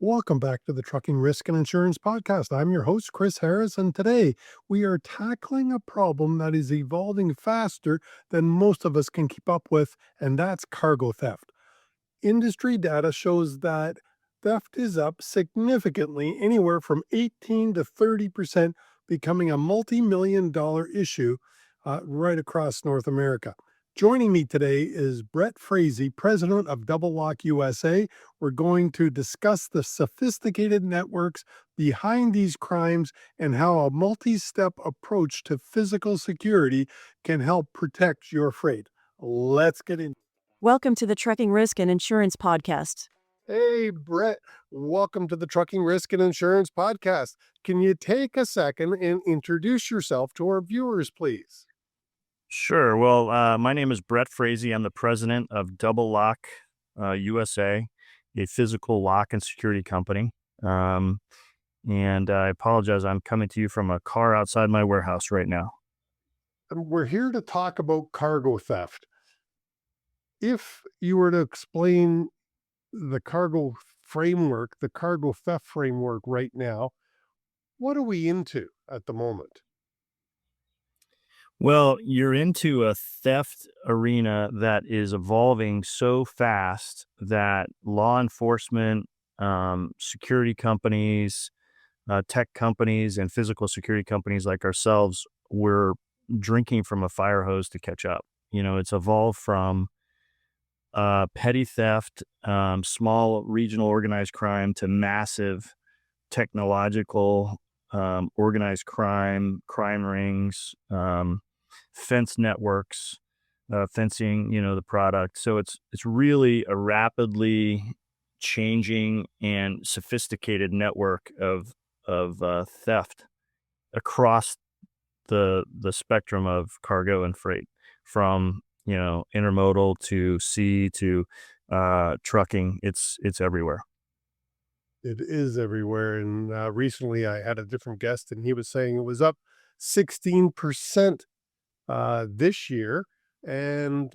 Welcome back to the Trucking Risk and Insurance Podcast. I'm your host, Chris Harris, and today we are tackling a problem that is evolving faster than most of us can keep up with, and that's cargo theft. Industry data shows that theft is up significantly, anywhere from 18 to 30%, becoming a multi-million-dollar issue right across North America. Joining me today is Brett Frazee, president of Double Lock USA. We're going to discuss the sophisticated networks behind these crimes and how a multi-step approach to physical security can help protect your freight. Let's get in. Welcome to the Trucking Risk and Insurance Podcast. Hey, Brett, welcome to the Trucking Risk and Insurance Podcast. Can you take a second and introduce yourself to our viewers, please? Sure. Well, my name is Brett Frazee. I'm the president of Double Lock USA, a physical lock and security company. And I apologize. I'm coming to you from a car outside my warehouse right now. And we're here to talk about cargo theft. If you were to explain the cargo framework, the cargo theft framework right now, what are we into at the moment? Well, you're into a theft arena that is evolving so fast that law enforcement, security companies, tech companies, and physical security companies like ourselves, we're drinking from a fire hose to catch up. It's evolved from petty theft, small regional organized crime to massive technological organized crime rings, fence networks, fencing, the product. So it's really a rapidly changing and sophisticated network of theft across the spectrum of cargo and freight, from intermodal to sea to trucking. It's everywhere. It is everywhere. And recently I had a different guest and he was saying it was up 16% this year. And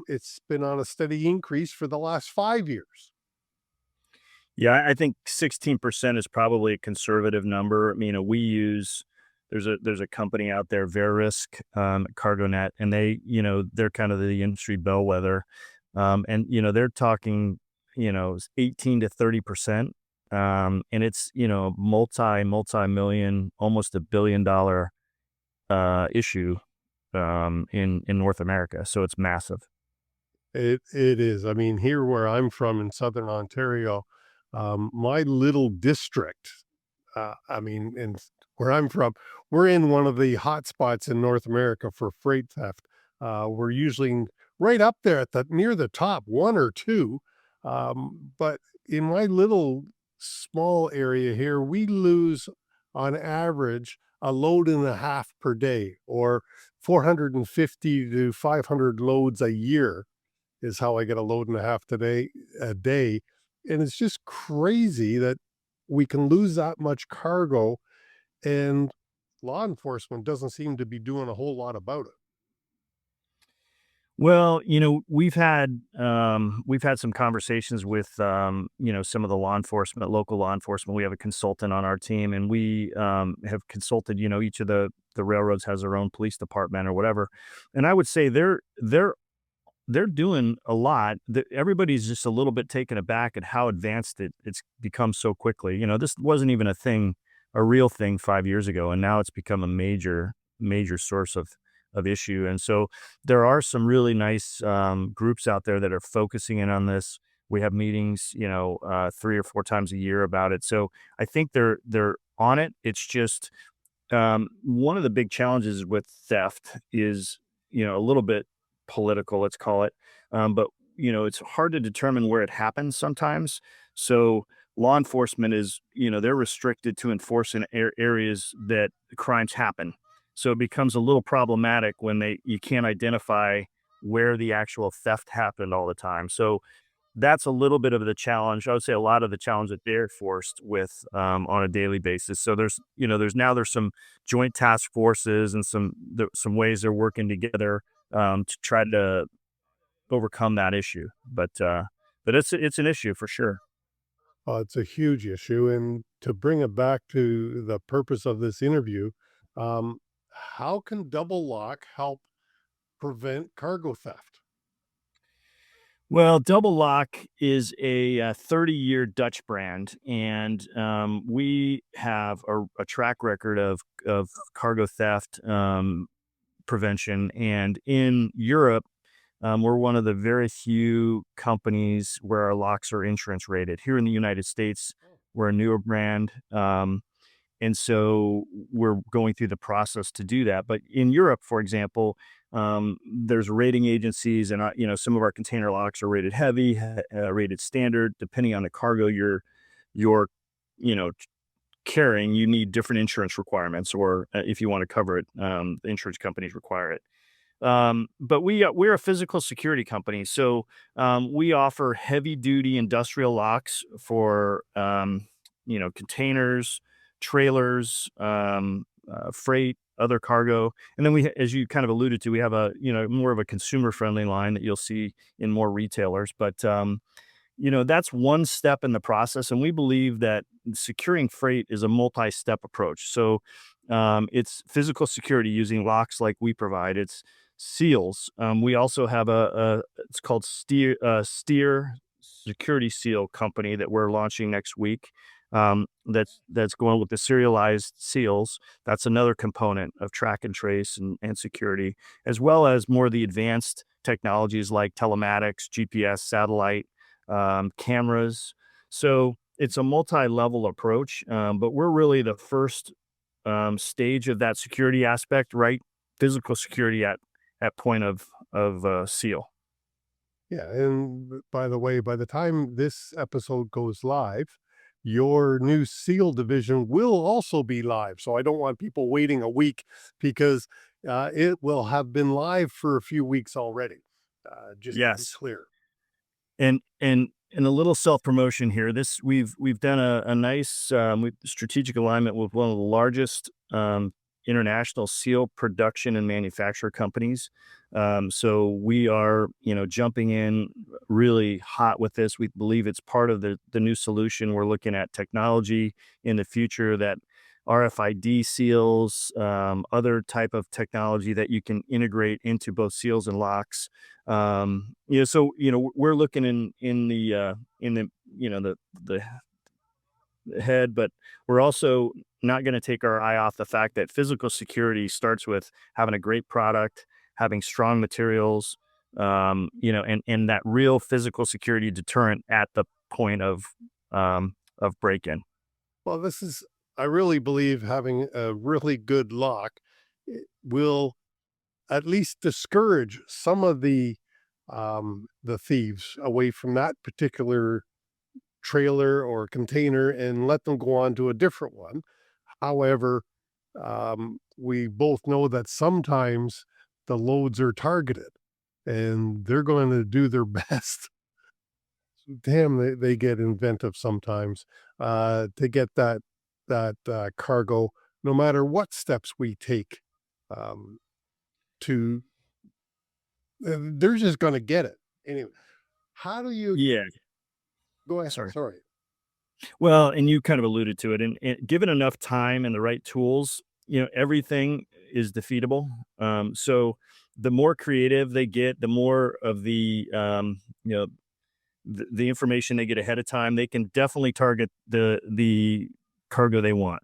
it's been on a steady increase for the last 5 years. Yeah, I think 16% is probably a conservative number. We use there's a company out there, Verisk, CargoNet, and they're kind of the industry bellwether, and they're talking 18 to 30%, and it's multi-million, almost $1 billion issue in North America. So it's massive. It is. I mean, here where I'm from in Southern Ontario, my little district, and where I'm from, we're in one of the hot spots in North America for freight theft. We're usually right up there at near the top, one or two. But in my little small area here, we lose on average a load and a half per day, or 450 to 500 loads a year is how I get a load and a half a day. And it's just crazy that we can lose that much cargo, and law enforcement doesn't seem to be doing a whole lot about it. Well, we've had some conversations with some of the law enforcement, local law enforcement. We have a consultant on our team, and we have consulted. Each of the railroads has their own police department or whatever, and I would say they're doing a lot. Everybody's just a little bit taken aback at how advanced it's become so quickly. This wasn't even a real thing 5 years ago, and now it's become a major source of issue. And so there are some really nice groups out there that are focusing in on this. We have meetings, 3 or 4 times a year about it. So I think they're on it. It's just one of the big challenges with theft is, a little bit political, let's call it. But it's hard to determine where it happens sometimes. So law enforcement is, they're restricted to enforce in areas that crimes happen. So it becomes a little problematic when you can't identify where the actual theft happened all the time. So that's a little bit of the challenge. I would say a lot of the challenge that they're forced with on a daily basis. So there's some joint task forces and some ways they're working together to try to overcome that issue. But it's an issue for sure. It's a huge issue. And to bring it back to the purpose of this interview, um, how can double lock help prevent cargo theft? Well, Double Lock is a 30-year Dutch brand, and we have a track record of cargo theft prevention. And in Europe, we're one of the very few companies where our locks are insurance rated. Here in the United States, we're a newer brand. And so we're going through the process to do that. But in Europe, for example, there's rating agencies, and some of our container locks are rated heavy, rated standard. Depending on the cargo you're you know carrying, you need different insurance requirements, or if you want to cover it, the insurance companies require it. But we're a physical security company, so we offer heavy duty industrial locks for containers, trailers, freight, other cargo, and then as you kind of alluded to, we have a more of a consumer friendly line that you'll see in more retailers. But that's one step in the process. And we believe that securing freight is a multi-step approach. So it's physical security using locks like we provide. It's seals. We also have it's called Steer Security Seal Company that we're launching next week. That's going with the serialized seals. That's another component of track and trace and security, as well as more of the advanced technologies like telematics, GPS, satellite, cameras. So it's a multi-level approach, but we're really the first stage of that security aspect, right? Physical security at point of seal. Yeah, and by the way, by the time this episode goes live, your new SEAL division will also be live. So I don't want people waiting a week because it will have been live for a few weeks already. Just to be Yes. clear. And a little self promotion here. This we've done a nice strategic alignment with one of the largest international seal production and manufacturer companies. So we are jumping in really hot with this. We believe it's part of the new solution. We're looking at technology in the future that RFID seals, other type of technology that you can integrate into both seals and locks. So we're looking in the the head, but we're also not going to take our eye off the fact that physical security starts with having a great product, having strong materials, and that real physical security deterrent at the point of break in. Well, I really believe having a really good lock will at least discourage some of the thieves away from that particular trailer or container and let them go on to a different one. However, we both know that sometimes the loads are targeted and they're going to do their best. Damn, they get inventive sometimes to get that cargo, no matter what steps we take um, to, they're just going to get it. Anyway, how do you Yeah. go ahead? Sorry. Sorry. Well, and you kind of alluded to it, and given enough time and the right tools, everything is defeatable. So the more creative they get, the more of the information they get ahead of time, they can definitely target the cargo they want.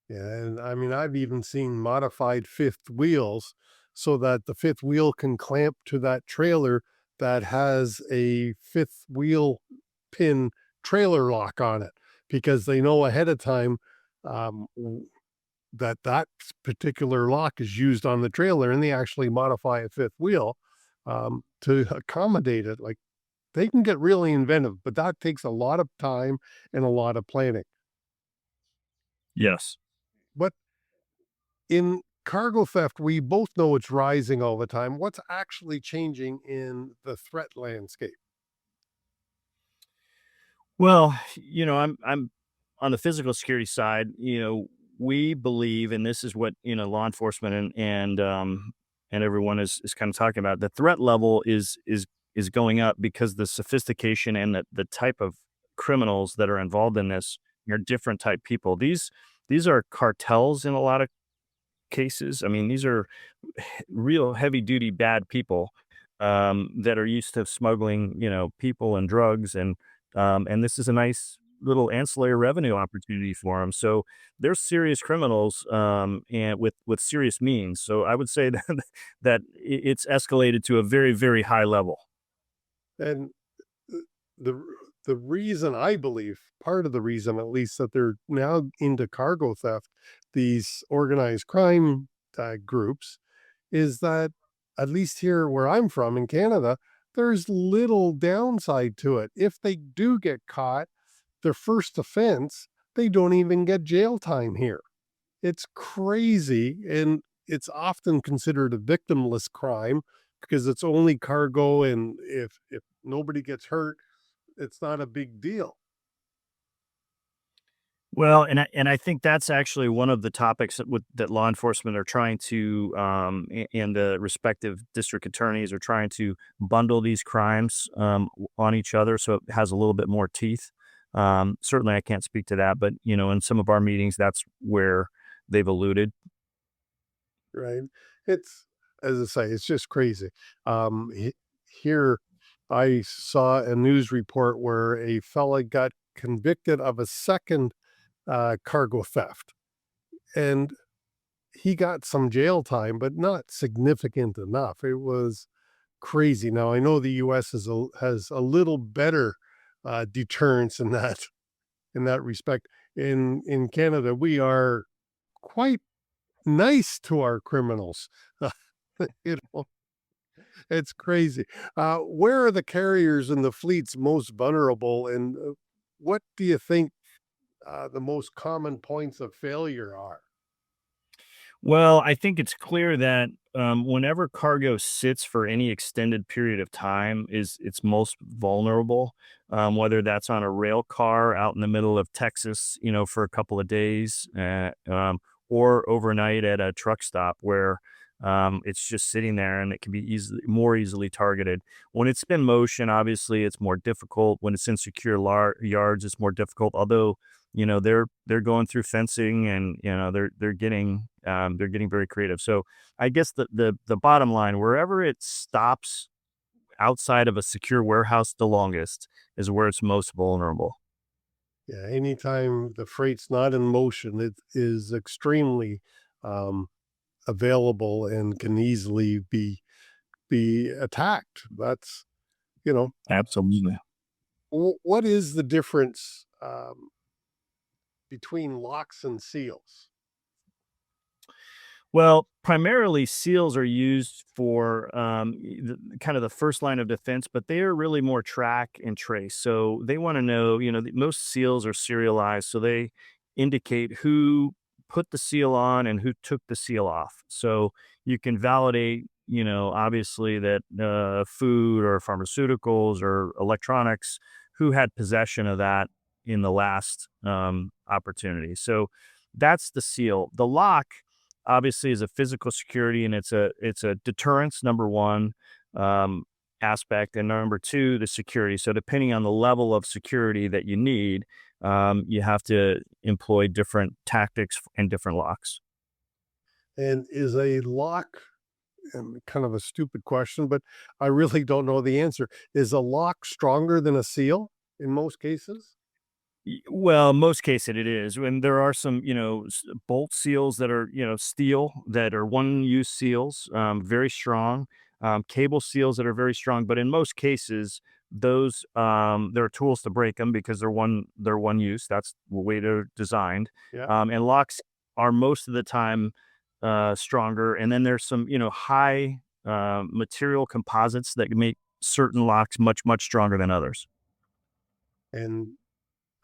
Yeah, and I mean, I've even seen modified fifth wheels so that the fifth wheel can clamp to that trailer that has a fifth wheel pin trailer lock on it because they know ahead of time that particular lock is used on the trailer, and they actually modify a fifth wheel to accommodate it. Like they can get really inventive, but that takes a lot of time and a lot of planning. Yes. But in cargo theft, we both know it's rising all the time. What's actually changing in the threat landscape? Well, I'm on the physical security side. We believe, and this is what law enforcement and everyone is kind of talking about. The threat level is going up because the sophistication and the type of criminals that are involved in this are different type people. These are cartels in a lot of cases. I mean, these are real heavy duty bad people that are used to smuggling, people and drugs, and this is a nice little ancillary revenue opportunity for them. So they're serious criminals, and with serious means. So I would say it's escalated to a very very high level. And the the reason I believe, part of the reason at least, that they're now into cargo theft, these organized crime groups, is that at least here where I'm from in Canada, there's little downside to it. If they do get caught, their first offense, they don't even get jail time here. It's crazy, and it's often considered a victimless crime because it's only cargo, and if nobody gets hurt, it's not a big deal. Well, and I think that's actually one of the topics that law enforcement are trying to, and the respective district attorneys are trying to bundle these crimes on each other, so it has a little bit more teeth. Certainly, I can't speak to that, but in some of our meetings, that's where they've alluded. Right? It's, as I say, it's just crazy. Here, I saw a news report where a fella got convicted of a second cargo theft, and he got some jail time, but not significant enough. It was crazy. Now I know the U.S. has a little better deterrence in that respect. In Canada, we are quite nice to our criminals. you know, it's crazy. Where are the carriers and the fleets most vulnerable, and what do you think the most common points of failure are? Well, I think it's clear that whenever cargo sits for any extended period of time, is it's most vulnerable. Whether that's on a rail car out in the middle of Texas, for a couple of days, or overnight at a truck stop where it's just sitting there and it can be more easily targeted. When it's been motion, obviously it's more difficult. When it's in secure yards, it's more difficult. Although they're going through fencing, and they're getting very creative. So I guess the bottom line, wherever it stops outside of a secure warehouse the longest, is where it's most vulnerable. Yeah, anytime the freight's not in motion, it is extremely um, available and can easily be attacked. That's you know Absolutely. what is the difference between locks and seals? Well, primarily seals are used for kind of the first line of defense, but they are really more track and trace. So they want to know, most seals are serialized, so they indicate who put the seal on and who took the seal off. So you can validate, obviously that food or pharmaceuticals or electronics, who had possession of that in the last opportunity. So that's the seal. The lock obviously is a physical security, and it's a deterrence, number one, um, aspect, and number two, the security. So depending on the level of security that you need, you have to employ different tactics and different locks. And is a lock, and kind of a stupid question, but I really don't know the answer. Is a lock stronger than a seal in most cases? Well, most cases it is. When there are some, bolt seals that are, steel, that are one-use seals, very strong. Cable seals that are very strong, but in most cases, those there are tools to break them because they're one use. That's the way they're designed. Yeah. And locks are most of the time stronger. And then there's some, high material composites that make certain locks much much stronger than others. And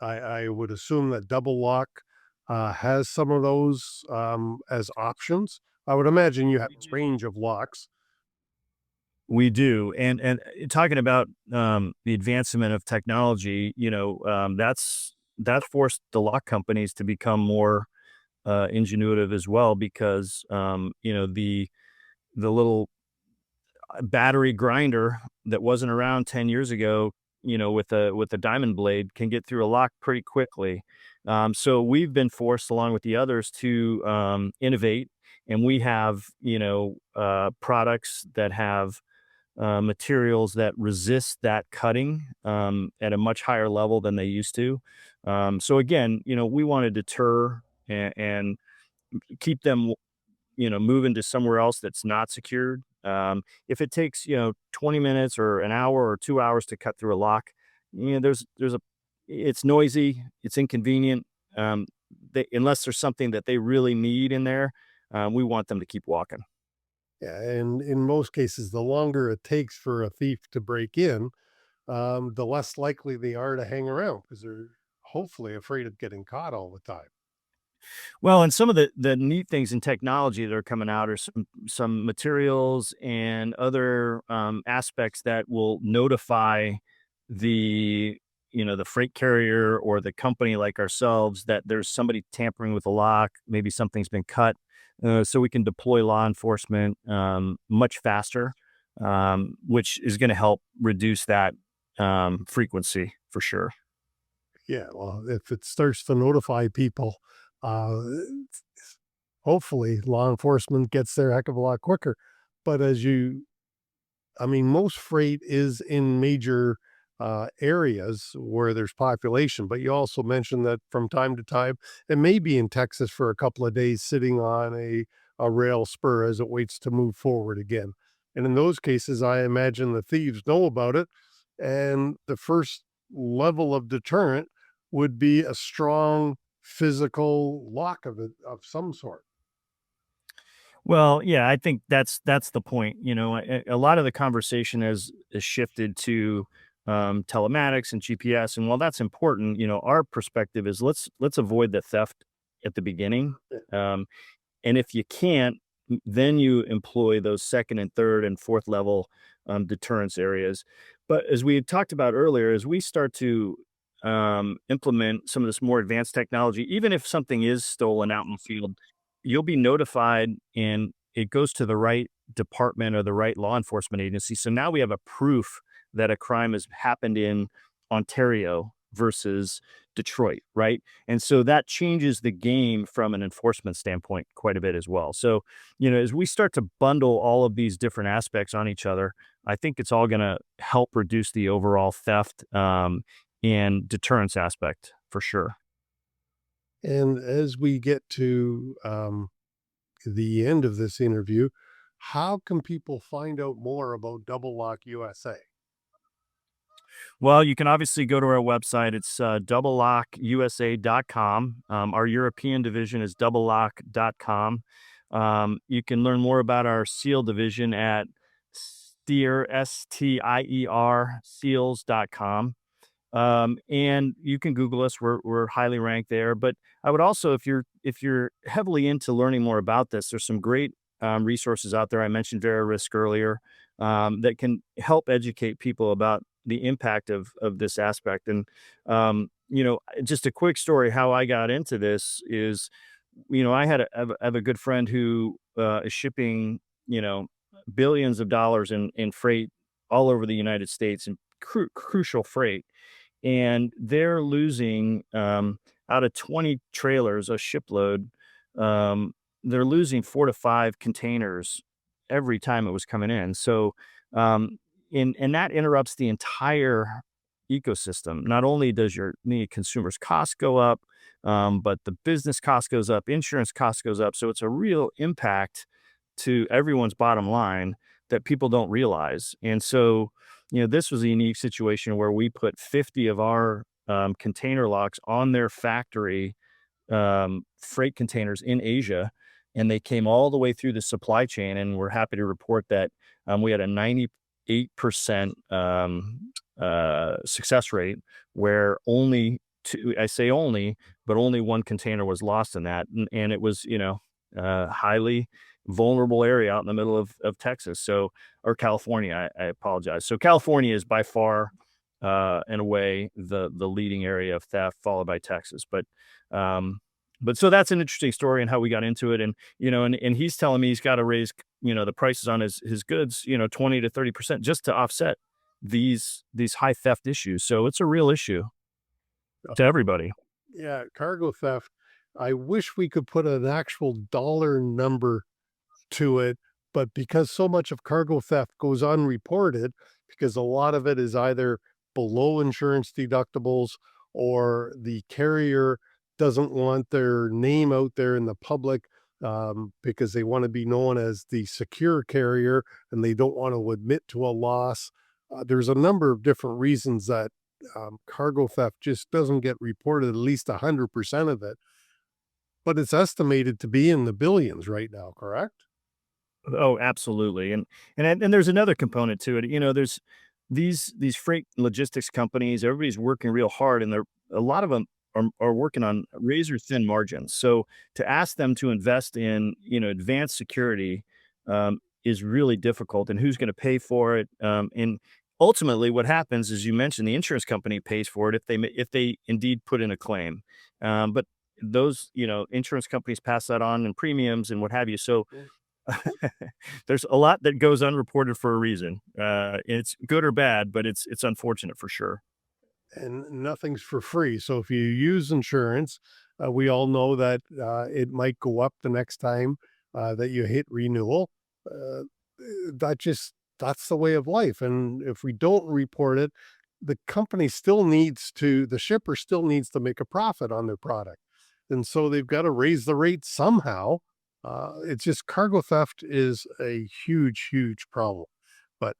I would assume that double lock has some of those as options. I would imagine you have a range of locks. We do, and talking about the advancement of technology, that forced the lock companies to become more ingenuitive as well, because the little battery grinder that wasn't around 10 years ago with a diamond blade can get through a lock pretty quickly. So we've been forced, along with the others, to innovate, and we have products that have materials that resist that cutting at a much higher level than they used to. So again, we want to deter and keep them, moving to somewhere else that's not secured. If it takes, 20 minutes or an hour or 2 hours to cut through a lock, it's noisy, it's inconvenient. Unless there's something that they really need in there, we want them to keep walking. Yeah, and in most cases, the longer it takes for a thief to break in, the less likely they are to hang around because they're hopefully afraid of getting caught all the time. Well, and some of the neat things in technology that are coming out are some materials and other aspects that will notify the freight carrier or the company like ourselves that there's somebody tampering with a lock, maybe something's been cut, so we can deploy law enforcement much faster, which is going to help reduce that frequency for sure. Yeah, well, if it starts to notify people, uh, hopefully law enforcement gets there a heck of a lot quicker. But I mean, most freight is in major areas where there's population, but you also mentioned that from time to time, it may be in Texas for a couple of days sitting on a rail spur as it waits to move forward again. And in those cases, I imagine the thieves know about it. And the first level of deterrent would be a strong physical lock of it of some sort. Well, yeah, I think that's the point. A lot of the conversation has shifted to telematics and GPS, and while that's important, our perspective is let's avoid the theft at the beginning. Um, and if you can't, then you employ those second and third and fourth level deterrence areas. But as we had talked about earlier, as we start to implement some of this more advanced technology, even if something is stolen out in the field, you'll be notified and it goes to the right department or the right law enforcement agency. So now we have a proof that a crime has happened in Ontario versus Detroit, right? And so that changes the game from an enforcement standpoint quite a bit as well. So, as we start to bundle all of these different aspects on each other, I think it's all going to help reduce the overall theft and deterrence aspect for sure. And as we get to the end of this interview, how can people find out more about Double Lock USA? Well, you can obviously go to our website. It's doubleLockUSA.com. Our European division is doublelock.com. You can learn more about our SEAL division at Stier, seals.com. And you can Google us. We're highly ranked there. But I would also, if you're heavily into learning more about this, there's some great resources out there. I mentioned VeriRisk earlier, that can help educate people about the impact of this aspect. And just a quick story how I got into this is, I have a good friend who is shipping, billions of dollars in freight all over the United States and crucial freight, and they're losing out of 20 trailers a shipload. They're losing 4 to 5 containers every time it was coming in. So and that interrupts the entire ecosystem. Not only does your the consumers cost go up, but the business cost goes up, insurance cost goes up, so it's a real impact to everyone's bottom line that people don't realize. And so this was a unique situation where we put 50 of our container locks on their factory freight containers in Asia, and they came all the way through the supply chain. And we're happy to report that we had a 98% success rate, where only two, I say only, but only one container was lost in that, and it was highly vulnerable area out in the middle of Texas. So, or California, I apologize. So California is by far and away the leading area of theft, followed by Texas. But so that's an interesting story and how we got into it. And and he's telling me he's got to raise the prices on his goods 20 to 30% just to offset these high theft issues. So it's a real issue to everybody. Yeah, cargo theft. I wish we could put an actual dollar number to it, but because so much of cargo theft goes unreported, because a lot of it is either below insurance deductibles or the carrier doesn't want their name out there in the public because they want to be known as the secure carrier and they don't want to admit to a loss. There's a number of different reasons that cargo theft just doesn't get reported, at least 100% of it, but it's estimated to be in the billions right now, correct? Oh, absolutely. And there's another component to it. There's these freight logistics companies, everybody's working real hard and a lot of them are working on razor thin margins. So to ask them to invest in, advanced security is really difficult, and who's going to pay for it? And ultimately what happens is, you mentioned, the insurance company pays for it if they indeed put in a claim. But those, insurance companies pass that on in premiums and what have you. So there's a lot that goes unreported for a reason. It's good or bad, but it's unfortunate for sure. And nothing's for free. So if you use insurance, we all know that it might go up the next time that you hit renewal. Uh, that's the way of life. And if we don't report it, the shipper still needs to make a profit on their product. And so they've got to raise the rate somehow. It's just cargo theft is a huge, huge problem. But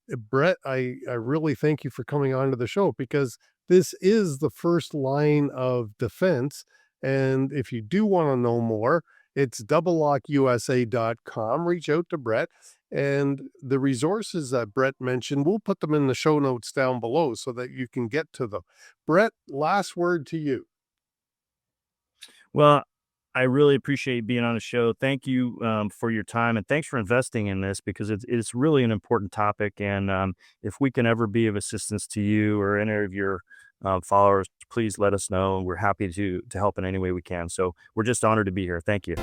Brett, I really thank you for coming on to the show because this is the first line of defense. And if you do want to know more, it's doublelockusa.com. Reach out to Brett. And the resources that Brett mentioned, we'll put them in the show notes down below so that you can get to them. Brett, last word to you. Well, I really appreciate being on the show. Thank you for your time, and thanks for investing in this, because it's really an important topic. And if we can ever be of assistance to you or any of your followers, please let us know. We're happy to help in any way we can. So we're just honored to be here. Thank you.